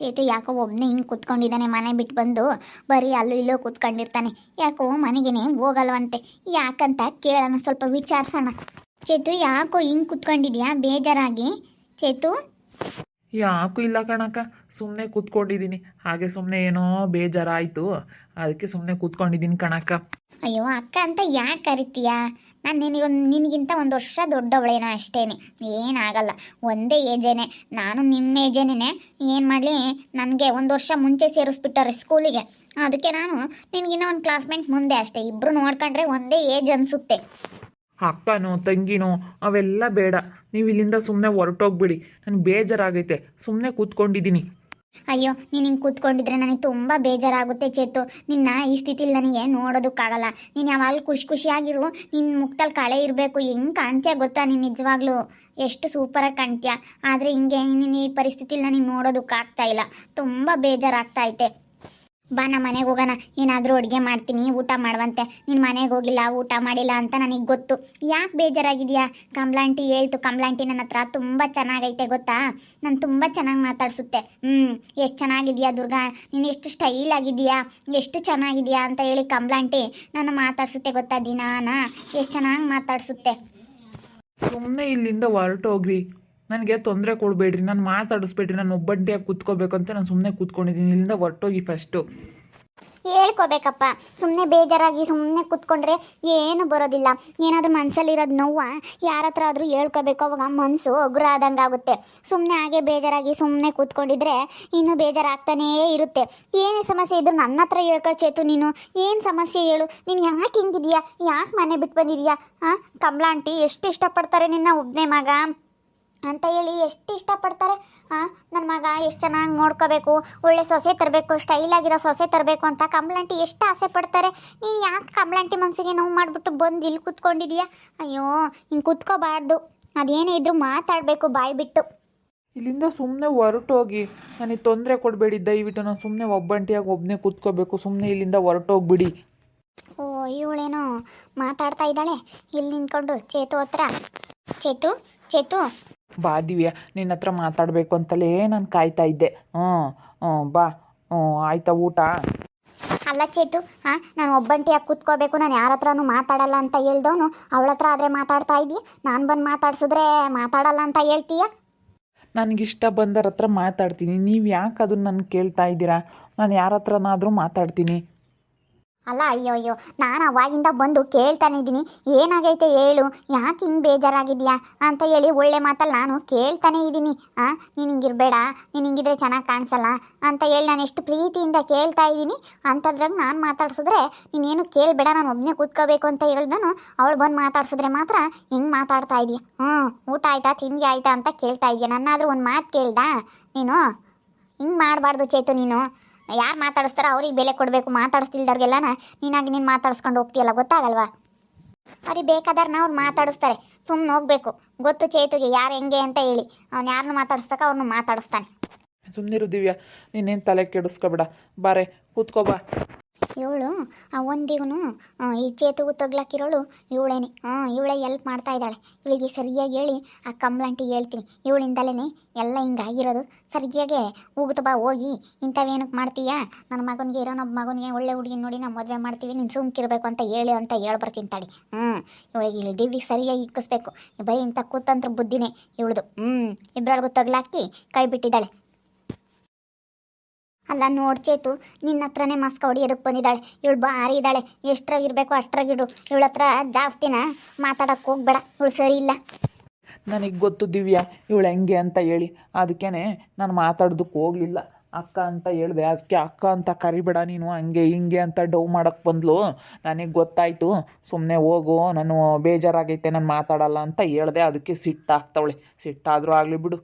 ಚೇತು ಯಾಕೋ ಒಬ್ಬನೇ ಹಿಂಗೆ ಕೂತ್ಕೊಂಡಿದ್ದಾನೆ, ಮನೆ ಬಿಟ್ಟು ಬಂದು ಬರೀ ಅಲ್ಲೂ ಇಲ್ಲೂ ಕೂತ್ಕೊಂಡಿರ್ತಾನೆ. ಯಾಕೋ ಮನೆಗೇನೆ ಹೋಗಲ್ವಂತೆ, ಯಾಕಂತ ಕೇಳೋಣ, ಸ್ವಲ್ಪ ವಿಚಾರಿಸೋಣ. ಚೇತು ಯಾಕೋ ಹಿಂಗೆ ಕೂತ್ಕೊಂಡಿದ್ಯಾ ಬೇಜಾರಾಗಿ? ಚೇತು ಯಾಕೂ ಇಲ್ಲ ಕಣಕ್ಕ, ಸುಮ್ಮನೆ ಕೂತ್ಕೊಂಡಿದ್ದೀನಿ. ಹಾಗೆ ಸುಮ್ಮನೆ ಏನೋ ಬೇಜಾರಾಯಿತು, ಅದಕ್ಕೆ ಸುಮ್ಮನೆ ಕೂತ್ಕೊಂಡಿದ್ದೀನಿ ಕಣಕ್ಕ. ಅಯ್ಯೋ ಅಕ್ಕ ಅಂತ ಯಾಕೆ ಕರಿತೀಯಾ? ನಾನು ನಿನಗಿಂತ ಒಂದು ವರ್ಷ ದೊಡ್ಡವಳೇನೋ ಅಷ್ಟೇನೆ, ಏನಾಗಲ್ಲ, ಒಂದೇ ಏಜೇನೆ. ನಾನು ನಿಮ್ಮ ಏಜೇನೇ. ಏನು ಮಾಡಲಿ, ನನಗೆ ಒಂದು ವರ್ಷ ಮುಂಚೆ ಸೇರಿಸ್ಬಿಟ್ಟಾರೆ ಸ್ಕೂಲಿಗೆ. ಅದಕ್ಕೆ ನಾನು ನಿನಗಿನ್ನ ಒಂದು ಕ್ಲಾಸ್ಮೇಟ್ ಮುಂದೆ ಅಷ್ಟೇ. ಇಬ್ಬರು ನೋಡ್ಕೊಂಡ್ರೆ ಒಂದೇ ಏಜ್ ಅನಿಸುತ್ತೆ. ಅಕ್ಕನೋ ತಂಗಿನೋ ಅವೆಲ್ಲ ಬೇಡ, ನೀವು ಇಲ್ಲಿಂದ ಸುಮ್ಮನೆ ಹೊರಟೋಗ್ಬಿಡಿ. ನನಗೆ ಬೇಜಾರಾಗೈತೆ, ಸುಮ್ಮನೆ ಕೂತ್ಕೊಂಡಿದ್ದೀನಿ. ಅಯ್ಯೋ ನೀನು ಹಿಂಗೆ ಕೂತ್ಕೊಂಡಿದ್ರೆ ನನಗೆ ತುಂಬ ಬೇಜಾರಾಗುತ್ತೆ ಚೇತು. ನಿನ್ನ ಈ ಸ್ಥಿತಿಲಿ ನನಗೆ ನೋಡೋದಕ್ಕಾಗಲ್ಲ. ನೀನು ಯಾವಾಗಲೂ ಖುಷಿಯಾಗಿರು, ನಿನ್ನ ಮುಖದಲ್ಲಿ ಕಳೆ ಇರಬೇಕು. ಹೆಂಗೆ ಕಾಣ್ತೀಯ ಗೊತ್ತಾ ನೀನು? ನಿಜವಾಗ್ಲೂ ಎಷ್ಟು ಸೂಪರಾಗಿ ಕಾಣ್ತೀಯ. ಆದರೆ ಹಿಂಗೆ ನೀನು ಈ ಪರಿಸ್ಥಿತಿಲಿ ನನಗೆ ನೋಡೋದಕ್ಕಾಗ್ತಾ ಇಲ್ಲ, ತುಂಬ ಬೇಜಾರಾಗ್ತಾ ಐತೆ. ಬಾ ನಮ್ಮ ಮನೆಗೆ ಹೋಗೋಣ, ಏನಾದರೂ ಅಡುಗೆ ಮಾಡ್ತೀನಿ, ಊಟ ಮಾಡುವಂತೆ. ನೀನು ಮನೆಗೆ ಹೋಗಿಲ್ಲ, ಊಟ ಮಾಡಿಲ್ಲ ಅಂತ ನನಗೆ ಗೊತ್ತು. ಯಾಕೆ ಬೇಜಾರಾಗಿದೆಯಾ? ಕಮಲಾಂಟಿ ಹೇಳ್ತು, ಕಮಲಾಂಟಿ ನನ್ನ ಹತ್ರ ತುಂಬ ಚೆನ್ನಾಗೈತೆ ಗೊತ್ತಾ, ನಾನು ತುಂಬ ಚೆನ್ನಾಗಿ ಮಾತಾಡಿಸುತ್ತೆ. ಎಷ್ಟು ಚೆನ್ನಾಗಿದೆಯಾ ದುರ್ಗಾ, ನೀನು ಎಷ್ಟು ಸ್ಟೈಲ್ ಆಗಿದೆಯಾ, ಎಷ್ಟು ಚೆನ್ನಾಗಿದೆಯಾ ಅಂತ ಹೇಳಿ ಕಮಲಾಂಟಿ ನನ್ನ ಮಾತಾಡಿಸುತ್ತೆ ಗೊತ್ತಾ, ದಿನಾನ ಎಷ್ಟು ಚೆನ್ನಾಗಿ ಮಾತಾಡಿಸುತ್ತೆ. ಸುಮ್ಮನೆ ಇಲ್ಲಿಂದ ಹೊರಟೋಗ್ರಿ, ನನಗೆ ತೊಂದರೆ ಕೊಡಬೇಡ್ರಿ, ನಾನು ಮಾತಾಡಿಸ್ಬೇಡ್ರಿ. ನಾನು ಒಬ್ಬಂಟಿಯಾಗಿ ಕೂತ್ಕೋಬೇಕಂತ ನಾನು ಸುಮ್ಮನೆ ಕೂತ್ಕೊಂಡಿದ್ದೀನಿ. ಇಲ್ಲಿಂದ ಹೊರಟೋಗಿ ಫಸ್ಟು. ಹೇಳ್ಕೋಬೇಕಪ್ಪ, ಸುಮ್ಮನೆ ಬೇಜಾರಾಗಿ ಸುಮ್ಮನೆ ಕೂತ್ಕೊಂಡ್ರೆ ಏನು ಬರೋದಿಲ್ಲ. ಏನಾದರೂ ಮನಸ್ಸಲ್ಲಿರೋದು ನೋವು ಯಾರ ಹತ್ರ ಆದರೂ ಹೇಳ್ಕೋಬೇಕು, ಅವಾಗ ಮನಸ್ಸು ಉಗುರ ಆದಂಗೆ ಆಗುತ್ತೆ. ಸುಮ್ಮನೆ ಹಾಗೆ ಬೇಜಾರಾಗಿ ಸುಮ್ಮನೆ ಕೂತ್ಕೊಂಡಿದ್ರೆ ಇನ್ನೂ ಬೇಜಾರಾಗ್ತಾನೇ ಇರುತ್ತೆ. ಏನೇ ಸಮಸ್ಯೆ ಇದ್ದರೂ ನನ್ನ ಹತ್ರ ಹೇಳ್ಕೊ ಚೇತು. ನೀನು ಏನು ಸಮಸ್ಯೆ ಹೇಳು, ನೀನು ಯಾಕೆ ಹಿಂಗಿದೆಯಾ, ಯಾಕೆ ಮನೆ ಬಿಟ್ಟು ಬಂದಿದೆಯಾ? ಕಮಲಾಂಟಿ ಎಷ್ಟು ಇಷ್ಟಪಡ್ತಾರೆ ನಿನ್ನ, ಒಬ್ಬನೇ ಮಗ ಅಂತ ಹೇಳಿ ಎಷ್ಟು ಇಷ್ಟಪಡ್ತಾರೆ. ನನ್ನ ಮಗ ಎಷ್ಟು ಚೆನ್ನಾಗಿ ನೋಡ್ಕೋಬೇಕು, ಒಳ್ಳೆ ಸೊಸೆ ತರಬೇಕು, ಸ್ಟೈಲಾಗಿರೋ ಸೊಸೆ ತರಬೇಕು ಅಂತ ಕಮಲಾಂಟಿ ಎಷ್ಟು ಆಸೆ ಪಡ್ತಾರೆ. ನೀನು ಯಾಕೆ ಕಮಲಾಂಟಿ ಮನಸ್ಸಿಗೆ ನೋವು ಮಾಡಿಬಿಟ್ಟು ಬಂದು ಇಲ್ಲಿ ಕೂತ್ಕೊಂಡಿದೀಯಾ? ಅಯ್ಯೋ ಹಿಂಗೆ ಕೂತ್ಕೋಬಾರ್ದು, ಅದೇನೇ ಇದ್ರೂ ಮಾತಾಡಬೇಕು ಬಾಯಿ ಬಿಟ್ಟು. ಇಲ್ಲಿಂದ ಸುಮ್ಮನೆ ಹೊರಟೋಗಿ, ನನಗೆ ತೊಂದರೆ ಕೊಡಬೇಡಿ ದಯವಿಟ್ಟು. ನಾನು ಸುಮ್ಮನೆ ಒಬ್ಬಂಟಿಯಾಗಿ ಒಬ್ಬನೇ ಕೂತ್ಕೋಬೇಕು, ಸುಮ್ಮನೆ ಇಲ್ಲಿಂದ ಹೊರಟೋಗ್ಬಿಡಿ. ಓ ಇವಳೇನೋ ಮಾತಾಡ್ತಾ ಇದ್ದಾಳೆ ಇಲ್ಲಿ ನಿಂತ್ಕೊಂಡು ಚೇತು ಹತ್ರ. ಚೇತು ಚೇತು ಬಾ ದಿವ್ಯಾ, ನಿನ್ನ ಹತ್ರ ಮಾತಾಡಬೇಕು ಅಂತಲೇ ನಾನು ಕಾಯ್ತಾ ಇದ್ದೆ. ಬಾ. ಆಯ್ತಾ ಊಟ? ಅಲ್ಲ ಚೇತು, ನಾನು ಒಬ್ಬಂಟಿಯಾಗಿ ಕೂತ್ಕೋಬೇಕು, ನಾನು ಯಾರ ಹತ್ರನೂ ಮಾತಾಡಲ್ಲ ಅಂತ ಹೇಳ್ದವನು ಅವಳ ಹತ್ರ ಆದರೆ ಮಾತಾಡ್ತಾ ಇದೀಯ, ನಾನು ಬಂದು ಮಾತಾಡ್ಸಿದ್ರೆ ಮಾತಾಡಲ್ಲ ಅಂತ ಹೇಳ್ತೀಯ. ನನಗಿಷ್ಟ ಬಂದರ ಹತ್ರ ಮಾತಾಡ್ತೀನಿ, ನೀವು ಯಾಕೆ ಅದನ್ನು ನನ್ನ ಕೇಳ್ತಾ ಇದ್ದೀರಾ? ನಾನು ಯಾರ ಹತ್ರನಾದರೂ ಮಾತಾಡ್ತೀನಿ. ಅಲ್ಲ ಅಯ್ಯೋ ಅಯ್ಯೋ, ನಾನು ಅವಾಗಿಂದ ಬಂದು ಕೇಳ್ತಾನೆ ಇದ್ದೀನಿ, ಏನಾಗೈತೆ ಹೇಳು, ಯಾಕೆ ಹಿಂಗೆ ಬೇಜಾರಾಗಿದೆಯಾ ಅಂತ ಹೇಳಿ ಒಳ್ಳೆ ಮಾತಲ್ಲಿ ನಾನು ಕೇಳ್ತಾನೆ ಇದ್ದೀನಿ. ನೀನು ಹಿಂಗಿರಬೇಡ, ನೀನು ಹಿಂಗಿದ್ರೆ ಚೆನ್ನಾಗಿ ಕಾಣಿಸಲ್ಲ ಅಂತ ಹೇಳಿ ನಾನು ಎಷ್ಟು ಪ್ರೀತಿಯಿಂದ ಕೇಳ್ತಾ ಇದ್ದೀನಿ. ಅಂಥದ್ರಾಗ ನಾನು ಮಾತಾಡ್ಸಿದ್ರೆ ನೀನೇನು ಕೇಳಬೇಡ, ನಾನು ಒಬ್ಬನೇ ಕೂತ್ಕೋಬೇಕು ಅಂತ ಹೇಳ್ದನು ಅವಳು ಬಂದು ಮಾತಾಡ್ಸಿದ್ರೆ ಮಾತ್ರ ಹಿಂಗೆ ಮಾತಾಡ್ತಾ ಇದೀಯ. ಊಟ ಆಯ್ತಾ, ತಿಂಡಿ ಆಯ್ತಾ ಅಂತ ಕೇಳ್ತಾ ಇದೆಯಾ? ನನ್ನಾದರೂ ಒಂದು ಮಾತು ಕೇಳ್ದಾ ನೀನು? ಹಿಂಗೆ ಮಾಡಬಾರ್ದು ಚೇತು. ನೀನು ಯಾರು ಮಾತಾಡಿಸ್ತಾರೋ ಅವ್ರಿಗೆ ಬೆಲೆ ಕೊಡಬೇಕು, ಮಾತಾಡಿಸ್ತಿಲ್ದವ್ರಿಗೆಲ್ಲನ ನೀನಾಗಿ ನೀನು ಮಾತಾಡಿಸ್ಕೊಂಡು ಹೋಗ್ತೀಯಲ್ಲ, ಗೊತ್ತಾಗಲ್ವಾ? ಅವ್ರಿಗೆ ಬೇಕಾದ್ರೆ ಅವ್ರು ಮಾತಾಡಿಸ್ತಾರೆ, ಸುಮ್ಮನೆ ಹೋಗ್ಬೇಕು. ಗೊತ್ತು ಚೇತುಗೆ ಯಾರು ಹೆಂಗೆ ಅಂತ ಹೇಳಿ, ಅವ್ನು ಯಾರನ್ನು ಮಾತಾಡಿಸ್ಬೇಕು ಅವ್ರನ್ನ ಮಾತಾಡಿಸ್ತಾನೆ. ಸುಮ್ಮನಿರು ದಿವ್ಯಾ, ನೀನೇನು ತಲೆ ಕೆಡಿಸ್ಕೊಬೇಡ, ಬಾರೆ ಕೂತ್ಕೋಬಾ. ಇವಳು ಒಂದಿಗೂ ಈ ಚೇತುಗೂ ತಗ್ಲಾಕಿರೋಳು ಇವಳೇನೆ. ಇವಳೇ ಎಲ್ಪ್ ಮಾಡ್ತಾ ಇದ್ದಾಳೆ. ಇವಳಿಗೆ ಸರಿಯಾಗಿ ಹೇಳಿ ಆ ಕಮಲಾಂಟಿಗೆ ಹೇಳ್ತೀನಿ, ಇವಳಿಂದಲೇ ಎಲ್ಲ ಹಿಂಗಾಗಿರೋದು. ಸರಿಯಾಗೆ ಹೋಗುತ್ತ ಬಾ, ಹೋಗಿ ಇಂಥವೇನಕ್ಕೆ ಮಾಡ್ತೀಯಾ, ನನ್ನ ಮಗನಿಗೆ ಇರೋನೊಬ್ಬ ಮಗನಿಗೆ ಒಳ್ಳೆ ಹುಡುಗಿ ನೋಡಿ ನಾವು ಮದುವೆ ಮಾಡ್ತೀವಿ, ನೀನು ಸುಮ್ಕಿರ್ಬೇಕು ಅಂತ ಹೇಳಿ ಹೇಳ್ಬರ್ತೀನಿ ತಾಡಿ. ಇವಳಿಗೆ ಇಲ್ಲಿ ದಿವ್ಯಗೆ ಸರಿಯಾಗಿ ಇಕ್ಕಿಸ್ಬೇಕು. ಬರೀ ಇಂಥ ಕೂತಂತ್ರ ಬುದ್ಧಿನೇ ಇವಳದು. ಇಬ್ಬರೊಳಗೂ ತಗ್ಲಾಕಿ ಕೈ ಬಿಟ್ಟಿದ್ದಾಳೆ. ಅಲ್ಲ ನೋಡ್ಚೇತು, ನಿನ್ನ ಹತ್ರನೇ ಮಸ್ಕ ಹೊಡಿಯೋದಕ್ಕೆ ಬಂದಿದ್ದಾಳೆ. ಇವಳು ಭಾರಿ ಇದ್ದಾಳೆ, ಎಷ್ಟ್ರಾಗಿರ್ಬೇಕು ಅಷ್ಟ್ರಾಗಿಡು. ಇವಳ ಹತ್ರ ಜಾಸ್ತಿನ ಮಾತಾಡೋಕ್ಕೆ ಹೋಗ್ಬೇಡ, ಇವಳು ಸರಿ ಇಲ್ಲ. ನನಗೆ ಗೊತ್ತು ದಿವ್ಯಾ ಇವಳು ಹೆಂಗೆ ಅಂತ ಹೇಳಿ, ಅದಕ್ಕೇ ನಾನು ಮಾತಾಡೋದಕ್ಕೆ ಹೋಗಲಿಲ್ಲ. ಅಕ್ಕ ಅಂತ ಹೇಳಿದೆ, ಅದಕ್ಕೆ ಅಕ್ಕ ಅಂತ ಕರಿಬೇಡ ನೀನು, ಹಂಗೆ ಹಿಂಗೆ ಅಂತ ಡವ್ ಮಾಡೋಕ್ಕೆ ಬಂದ್ಲು. ನನಗೆ ಗೊತ್ತಾಯಿತು, ಸುಮ್ಮನೆ ಹೋಗು, ನಾನು ಬೇಜಾರಾಗೈತೆ, ನಾನು ಮಾತಾಡಲ್ಲ ಅಂತ ಹೇಳಿದೆ. ಅದಕ್ಕೆ ಸಿಟ್ಟಾಗ್ತವಳೆ. ಸಿಟ್ಟಾದರೂ ಆಗಲಿ ಬಿಡು.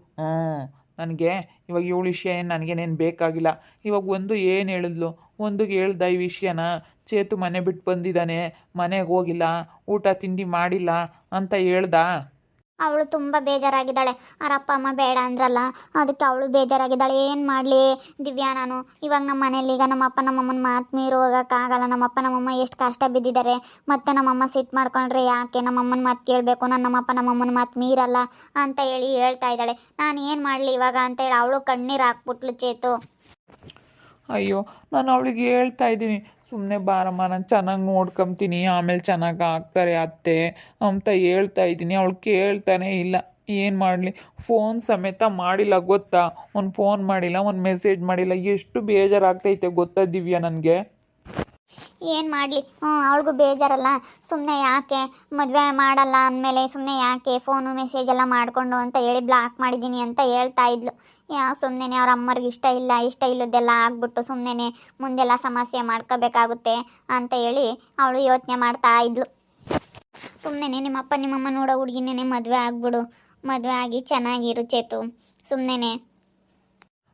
ನನಗೆ ಇವಾಗ ಇವಳ ವಿಷಯ ಏನು ನನಗೇನೇನು ಬೇಕಾಗಿಲ್ಲ. ಇವಾಗ ಒಂದು ಏನು ಹೇಳಿದ್ಲು, ಒಂದಿಗೆ ಹೇಳ್ದ ಈ ವಿಷಯನ, ಚೇತು ಮನೆ ಬಿಟ್ಟು ಬಂದಿದ್ದಾನೆ, ಮನೆಗೆ ಹೋಗಿಲ್ಲ, ಊಟ ತಿಂಡಿ ಮಾಡಿಲ್ಲ ಅಂತ ಹೇಳ್ದ. ಅವಳು ತುಂಬ ಬೇಜಾರಾಗಿದ್ದಾಳೆ. ಅವ್ರ ಅಪ್ಪ ಅಮ್ಮ ಬೇಡ ಅಂದ್ರಲ್ಲ, ಅದಕ್ಕೆ ಅವಳು ಬೇಜಾರಾಗಿದ್ದಾಳೆ. ಏನು ಮಾಡಲಿ ದಿವ್ಯಾ ನಾನು ಇವಾಗ ನಮ್ಮ ಮನೇಲಿ ಈಗ ನಮ್ಮಪ್ಪ ನಮ್ಮಮ್ಮನ ಮಾತು ಮೀರಿ ಹೋಗೋಕ್ಕಾಗಲ್ಲ. ನಮ್ಮಪ್ಪ ನಮ್ಮಮ್ಮ ಎಷ್ಟು ಕಷ್ಟ ಬಿದ್ದಿದ್ದಾರೆ. ಮತ್ತು ನಮ್ಮಮ್ಮ ಸಿಟ್ಟು ಮಾಡ್ಕೊಂಡ್ರೆ ಯಾಕೆ ನಮ್ಮಮ್ಮನ ಮಾತು ಕೇಳಬೇಕು, ನಾನು ನಮ್ಮಪ್ಪ ನಮ್ಮಮ್ಮನ ಮಾತು ಮೀರಲ್ಲ ಅಂತ ಹೇಳಿ ಹೇಳ್ತಾ ಇದ್ದಾಳೆ. ನಾನು ಏನು ಮಾಡಲಿ ಇವಾಗ ಅಂತೇಳಿ ಅವಳು ಕಣ್ಣೀರು ಹಾಕ್ಬಿಟ್ಲು ಚೇತು. ಅಯ್ಯೋ, ನಾನು ಅವಳಿಗೆ ಹೇಳ್ತಾ ಇದ್ದೀನಿ, ಸುಮ್ಮನೆ ಬಾರಮ್ಮ ನಾನು ಚೆನ್ನಾಗಿ ನೋಡ್ಕೊಂತೀನಿ, ಆಮೇಲೆ ಚೆನ್ನಾಗಿ ಆಗ್ತಾರೆ ಅತ್ತೆ ಅಂತ ಹೇಳ್ತಾ ಇದ್ದೀನಿ. ಅವಳು ಕೇಳ್ತಾನೆ ಇಲ್ಲ. ಏನು ಮಾಡಲಿ, ಫೋನ್ ಸಮೇತ ಮಾಡಿಲ್ಲ ಗೊತ್ತಾ? ಒಂದು ಫೋನ್ ಮಾಡಿಲ್ಲ, ಒಂದು ಮೆಸೇಜ್ ಮಾಡಿಲ್ಲ. ಎಷ್ಟು ಬೇಜಾರಾಗ್ತೈತೆ ಗೊತ್ತಾ ದಿವ್ಯಾ ನನಗೆ. ಏನು ಮಾಡಲಿ, ಅವಳಿಗೂ ಬೇಜಾರಲ್ಲ. ಸುಮ್ಮನೆ ಯಾಕೆ ಮದುವೆ ಮಾಡಲ್ಲ ಅಂದಮೇಲೆ ಸುಮ್ಮನೆ ಯಾಕೆ ಫೋನು ಮೆಸೇಜ್ ಎಲ್ಲ ಮಾಡಿಕೊಂಡು ಅಂತ ಹೇಳಿ ಬ್ಲಾಕ್ ಮಾಡಿದ್ದೀನಿ ಅಂತ ಹೇಳ್ತಾ ಇದ್ಲು. ಸುಮ್ಮನೆ ಅವ್ರ ಅಮ್ಮರಿಗೆ ಇಷ್ಟ ಇಲ್ಲದೆಲ್ಲ ಆಗ್ಬಿಟ್ಟು ಸುಮ್ಮನೆ ಮುಂದೆಲ್ಲ ಸಮಸ್ಯೆ ಮಾಡ್ಕೋಬೇಕಾಗುತ್ತೆ ಅಂತ ಹೇಳಿ ಅವಳು ಯೋಚನೆ ಮಾಡ್ತಾ ಇದ್ಲು. ಸುಮ್ಮನೆ ನಿಮ್ಮಪ್ಪ ನಿಮ್ಮಮ್ಮ ನೋಡೋ ಹುಡುಗಿನೇ ಮದುವೆ ಆಗ್ಬಿಡು, ಮದುವೆ ಆಗಿ ಚೆನ್ನಾಗಿರು ಚೇತು ಸುಮ್ಮನೆ.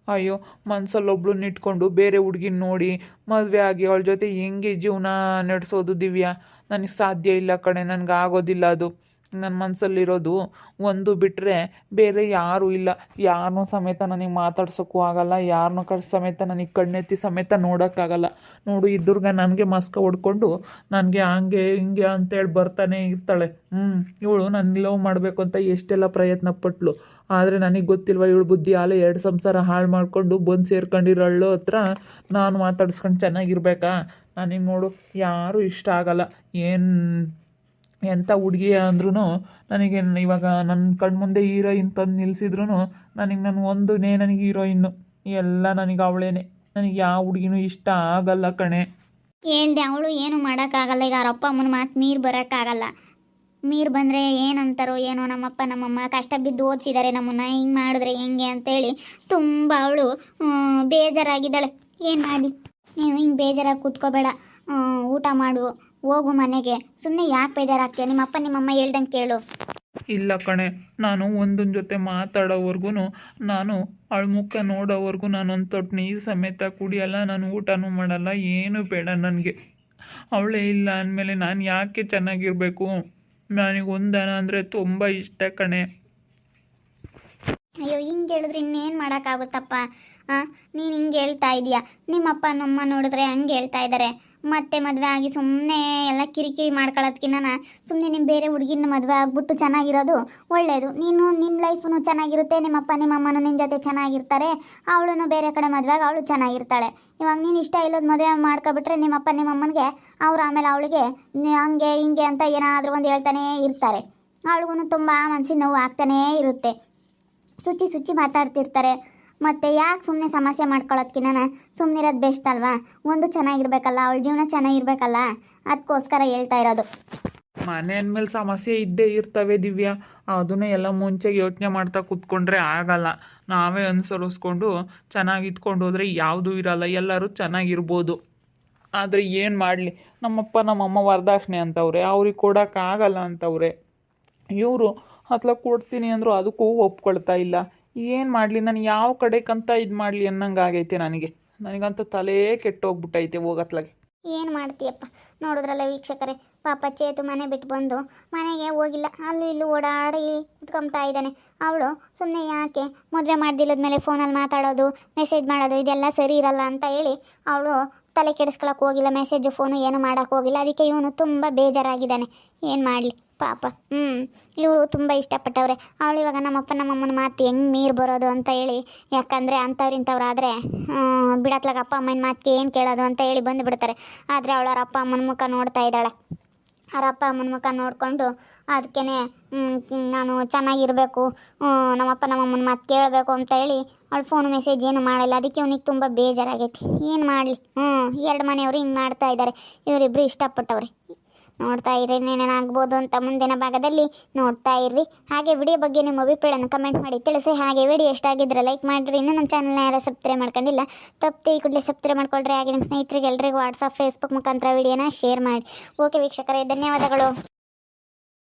ಅಯ್ಯೋ, ಮನಸ್ಸಲ್ಲೊಬ್ಳನ್ನ ಇಟ್ಕೊಂಡು ಬೇರೆ ಹುಡುಗಿನ ನೋಡಿ ಮದುವೆ ಆಗಿ ಅವಳ ಜೊತೆ ಹೆಂಗೆ ಜೀವನ ನಡೆಸೋದು ದಿವ್ಯಾ? ನನಗೆ ಸಾಧ್ಯ ಇಲ್ಲ ಕಣೆ, ನನಗೆ ಆಗೋದಿಲ್ಲ ಅದು. ನನ್ನ ಮನಸ್ಸಲ್ಲಿರೋದು ಒಂದು ಬಿಟ್ಟರೆ ಬೇರೆ ಯಾರೂ ಇಲ್ಲ. ಯಾರನ್ನೂ ಸಮೇತ ನನಗೆ ಮಾತಾಡ್ಸೋಕ್ಕೂ ಆಗಲ್ಲ, ಯಾರನ್ನೂ ಸಮೇತ ನನಗೆ ಕಣ್ಣೆತ್ತಿ ಸಮೇತ ನೋಡೋಕ್ಕಾಗಲ್ಲ. ನೋಡು ಈ ದುರ್ಗ ನನಗೆ ಮಸ್ಕ ಹೊಡ್ಕೊಂಡು ನನಗೆ ಹಂಗೆ ಹಿಂಗೆ ಅಂತೇಳಿ ಬರ್ತಾನೆ ಇರ್ತಾಳೆ. ಇವಳು ನನ್ನ ಲವ್ ಮಾಡಬೇಕು ಅಂತ ಎಷ್ಟೆಲ್ಲ ಪ್ರಯತ್ನ ಪಟ್ಲು. ಆದರೆ ನನಗೆ ಗೊತ್ತಿಲ್ವ ಇವಳು ಬುದ್ಧಿ ಆಲೆ 2 ಸಂಸಾರ ಹಾಳು ಮಾಡಿಕೊಂಡು ಬಂದು ಸೇರ್ಕೊಂಡಿರೋಳು ಹತ್ರ ನಾನು ಮಾತಾಡ್ಸ್ಕೊಂಡು ಚೆನ್ನಾಗಿರ್ಬೇಕಾ? ನನಗೆ ನೋಡು ಯಾರೂ ಇಷ್ಟ ಆಗಲ್ಲ. ಎಂಥ ಹುಡುಗಿ ಅಂದ್ರೂ ನನಗೆ ಇವಾಗ ನನ್ನ ಕಣ್ಮುಂದೆ ಹೀರೋಯಿನ್ ತಂದು ನಿಲ್ಲಿಸಿದ್ರು ನನಗೆ ಹೀರೋಯಿನ್ನು ಎಲ್ಲ ನನಗೆ ಅವಳೇನೆ. ನನಗೆ ಯಾವ ಹುಡುಗಿನೂ ಇಷ್ಟ ಆಗಲ್ಲ ಕಣೆ. ಹೇಳ್ದೆ ಅವಳು ಏನು ಮಾಡೋಕ್ಕಾಗಲ್ಲ. ಈಗ ಅವ್ರ ಅಪ್ಪ ಅಮ್ಮನ ಮಾತು ಮೀರಿ ಬರೋಕ್ಕಾಗಲ್ಲ. ಮೀರು ಬಂದರೆ ಏನಂತಾರೋ ಏನೋ, ನಮ್ಮಪ್ಪ ನಮ್ಮಮ್ಮ ಕಷ್ಟ ಬಿದ್ದು ಓದಿಸಿದ್ದಾರೆ ನಮ್ಮನ್ನು, ಹಿಂಗೆ ಮಾಡಿದ್ರೆ ಹೆಂಗೆ ಅಂತೇಳಿ ತುಂಬ ಅವಳು ಬೇಜಾರಾಗಿದ್ದಾಳೆ. ಏನು ಮಾಡಿ, ನೀನು ಹಿಂಗೆ ಬೇಜಾರಾಗಿ ಕೂತ್ಕೋಬೇಡ, ಊಟ ಮಾಡು, ಹೋಗು ಮನೆಗೆ. ಸುಮ್ಮನೆ ಯಾಕೆ ಬೇಜಾರಾಗ್ತೀಯ? ನಿಮ್ಮಪ್ಪ ನಿಮ್ಮಮ್ಮ ಹೇಳ್ದಂಗೆ ಕೇಳು. ಇಲ್ಲ ಕಣೆ, ನಾನು ಒಂದೊಂದು ಜೊತೆ ಮಾತಾಡೋವರೆಗೂ, ನಾನು ಅವಳ ಮುಖ ನೋಡೋವರೆಗೂ ನಾನು ಒಂದು ತೊಟ್ಟು ನೀರು ಸಮೇತ ಕುಡಿಯಲ್ಲ, ನಾನು ಊಟನೂ ಮಾಡಲ್ಲ, ಏನೂ ಬೇಡ ನನಗೆ. ಅವಳೇ ಇಲ್ಲ ಅಂದಮೇಲೆ ನಾನು ಯಾಕೆ ಚೆನ್ನಾಗಿರಬೇಕು? ನನಗೆ ಒಂದನ ಅಂದರೆ ತುಂಬ ಇಷ್ಟ ಕಣೆ. ಅಯ್ಯೋ, ಹಿಂಗೆ ಹೇಳಿದ್ರೆ ಇನ್ನೇನು ಮಾಡೋಕ್ಕಾಗುತ್ತಪ್ಪ? ನೀನು ಹಿಂಗೆ ಹೇಳ್ತಾ ಇದೀಯಾ. ನಿಮ್ಮಪ್ಪ ನಮ್ಮ ನೋಡಿದ್ರೆ ಹಂಗೆ ಹೇಳ್ತಾ ಇದ್ದಾರೆ. ಮತ್ತೆ ಮದುವೆ ಆಗಿ ಸುಮ್ಮನೆ ಎಲ್ಲ ಕಿರಿಕಿರಿ ಮಾಡ್ಕೊಳ್ಳೋದ್ಕಿನ್ನ ಸುಮ್ಮನೆ ನಿಮ್ಮ ಬೇರೆ ಹುಡುಗಿನ ಮದುವೆ ಆಗ್ಬಿಟ್ಟು ಚೆನ್ನಾಗಿರೋದು ಒಳ್ಳೆಯದು. ನೀನು ನಿನ್ನ ಲೈಫು ಚೆನ್ನಾಗಿರುತ್ತೆ, ನಿಮ್ಮಪ್ಪ ನಿಮ್ಮಮ್ಮನೂ ನಿನ್ನ ಜೊತೆ ಚೆನ್ನಾಗಿರ್ತಾರೆ, ಅವಳು ಬೇರೆ ಕಡೆ ಮದುವೆ ಆಗಿ ಅವಳು ಚೆನ್ನಾಗಿರ್ತಾಳೆ. ಇವಾಗ ನೀನು ಇಷ್ಟ ಇಲ್ಲದ ಮದುವೆ ಮಾಡ್ಕೊಬಿಟ್ರೆ ನಿಮ್ಮಪ್ಪ ನಿಮ್ಮಮ್ಮನಿಗೆ ಅವ್ರು ಆಮೇಲೆ ಅವಳಿಗೆ ಹಂಗೆ ಹಿಂಗೆ ಅಂತ ಏನಾದರೂ ಒಂದು ಹೇಳ್ತಾನೇ ಇರ್ತಾರೆ. ಅವಳಿಗೂ ತುಂಬ ಮನಸ್ಸಿನ ನೋವು ಆಗ್ತಾನೇ ಇರುತ್ತೆ. ಸುಚ್ಚಿ ಮಾತಾಡ್ತಿರ್ತಾರೆ. ಮತ್ತು ಯಾಕೆ ಸುಮ್ಮನೆ ಸಮಸ್ಯೆ ಮಾಡ್ಕೊಳ್ಳೋದ್ಕಿನ್ನ ಸುಮ್ಮನಿರೋದು ಬೆಸ್ಟ್ ಅಲ್ವಾ? ಒಂದು ಚೆನ್ನಾಗಿರ್ಬೇಕಲ್ಲ, ಅವಳ ಜೀವನ ಚೆನ್ನಾಗಿರ್ಬೇಕಲ್ಲ, ಅದಕ್ಕೋಸ್ಕರ ಹೇಳ್ತಾ ಇರೋದು. ಮನೆ ಅಂದಮೇಲೆ ಸಮಸ್ಯೆ ಇದ್ದೇ ಇರ್ತವೆ ದಿವ್ಯಾ. ಅದನ್ನೇ ಎಲ್ಲ ಮುಂಚೆಗೆ ಯೋಚನೆ ಮಾಡ್ತಾ ಕೂತ್ಕೊಂಡ್ರೆ ಆಗಲ್ಲ. ನಾವೇ ಅನುಸರಿಸ್ಕೊಂಡು ಚೆನ್ನಾಗಿ ಇದ್ಕೊಂಡು ಹೋದರೆ ಯಾವುದೂ ಇರಲ್ಲ, ಎಲ್ಲರೂ ಚೆನ್ನಾಗಿರ್ಬೋದು. ಆದರೆ ಏನು ಮಾಡಲಿ, ನಮ್ಮಪ್ಪ ನಮ್ಮಮ್ಮ ವರದಕ್ಷಿಣೆ ಅಂತವ್ರೆ, ಅವ್ರಿಗೆ ಕೊಡೋಕ್ಕಾಗಲ್ಲ ಅಂತವ್ರೆ. ಇವರು ಕೊಡ್ತೀನಿ ಅಂದರು ಅದಕ್ಕೂ ಒಪ್ಕೊಳ್ತಾ ಇಲ್ಲ. ಏನು ಮಾಡಲಿ, ನಾನು ಯಾವ ಕಡೆಗಂತ ಇದು ಮಾಡಲಿ ಅನ್ನಂಗೆ ಆಗೈತೆ ನನಗಂತ ತಲೆ ಕೆಟ್ಟೋಗ್ಬಿಟ್ಟೈತೆ ಹೋಗತ್ಲಾಗೆ. ಏನು ಮಾಡ್ತೀಯಪ್ಪ? ನೋಡಿದ್ರಲ್ಲ ವೀಕ್ಷಕರೇ, ಪಾಪ ಚೇತು ಮನೆ ಬಿಟ್ಟು ಬಂದು ಮನೆಗೆ ಹೋಗಿಲ್ಲ, ಅಲ್ಲೂ ಇಲ್ಲೂ ಓಡಾಡಿ ಕುತ್ಕೊತಾ ಇದ್ದಾನೆ. ಅವಳು ಸುಮ್ಮನೆ ಯಾಕೆ ಮದುವೆ ಮಾಡ್ದಿಲ್ಲದ ಮೇಲೆ ಫೋನಲ್ಲಿ ಮಾತಾಡೋದು, ಮೆಸೇಜ್ ಮಾಡೋದು ಇದೆಲ್ಲ ಸರಿ ಇರಲ್ಲ ಅಂತ ಹೇಳಿ ಅವಳು ತಲೆ ಕೆಡಿಸ್ಕೊಳಕ್ಕೆ ಹೋಗಿಲ್ಲ, ಮೆಸೇಜು ಫೋನು ಏನು ಮಾಡೋಕ್ಕೆ ಹೋಗಿಲ್ಲ. ಅದಕ್ಕೆ ಇವನು ತುಂಬ ಬೇಜಾರಾಗಿದ್ದಾನೆ. ಏನು ಮಾಡಲಿ ಪಾಪ. ಇವರು ತುಂಬ ಇಷ್ಟಪಟ್ಟವ್ರೆ. ಅವಳು ಇವಾಗ ನಮ್ಮಪ್ಪ ನಮ್ಮಮ್ಮನ ಮಾತು ಹೆಂಗೆ ಮೀರಿ ಬರೋದು ಅಂತ ಹೇಳಿ, ಯಾಕಂದರೆ ಅಂಥವ್ರಾದರೆ ಬಿಡತ್ಲಾಗ ಅಪ್ಪ ಅಮ್ಮನ ಮಾತಿಗೆ ಏನು ಕೇಳೋದು ಅಂತ ಹೇಳಿ ಬಂದುಬಿಡ್ತಾರೆ. ಆದರೆ ಅವಳು ಅವ್ರ ಅಪ್ಪ ಅಮ್ಮನ ಮುಖ ನೋಡ್ತಾ ಇದ್ದಾಳೆ. ಅವ್ರ ಅಪ್ಪ ಅಮ್ಮನ ಮುಖ ನೋಡಿಕೊಂಡು ಅದಕ್ಕೇ ನಾನು ಚೆನ್ನಾಗಿರಬೇಕು, ನಮ್ಮಪ್ಪ ನಮ್ಮಮ್ಮನ ಮಾತು ಕೇಳಬೇಕು ಅಂತ ಹೇಳಿ ಅವಳು ಫೋನ್ ಮೆಸೇಜ್ ಏನು ಮಾಡಿಲ್ಲ. ಅದಕ್ಕೆ ಅವನಿಗೆ ತುಂಬ ಬೇಜಾರಾಗೈತಿ. ಏನು ಮಾಡಲಿ? 2 ಮನೆಯವರು ಹಿಂಗೆ ಮಾಡ್ತಾ ಇದ್ದಾರೆ. ಇವರಿಬ್ಬರು ಇಷ್ಟಪಟ್ಟವ್ರೆ. ನೋಡ್ತಾ ಇರ್ರಿ ಏನೇನಾಗ್ಬೋದು ಅಂತ ಮುಂದಿನ ಭಾಗದಲ್ಲಿ ನೋಡ್ತಾ ಇರ್ರಿ. ಹಾಗೆ ವಿಡಿಯೋ ಬಗ್ಗೆ ನಿಮ್ಮ ಅಭಿಪ್ರಾಯನ ಕಮೆಂಟ್ ಮಾಡಿ ತಿಳಿಸಿ. ಹಾಗೆ ವಿಡಿಯೋ ಎಷ್ಟಾಗಿದ್ದರೆ ಲೈಕ್ ಮಾಡಿರಿ. ಇನ್ನೂ ನಮ್ಮ ಚಾನಲ್ನ ಯಾರು ಸಬ್ಸ್ಕ್ರೈಬ್ ಮಾಡ್ಕೊಂಡಿಲ್ಲ ತಪ್ಪದೆ ಈ ಕೂಡಲೇ ಸಬ್ಸ್ಕ್ರೈಬ್ ಮಾಡ್ಕೊಳ್ರಿ. ಹಾಗೆ ನಿಮ್ಮ ಸ್ನೇಹಿತರಿಗೆ ಎಲ್ರಿಗೂ ವಾಟ್ಸಪ್ ಫೇಸ್ಬುಕ್ ಮುಖಾಂತರ ವಿಡಿಯೋನ ಶೇರ್ ಮಾಡಿ. ಓಕೆ ವೀಕ್ಷಕರೇ, ಧನ್ಯವಾದಗಳು.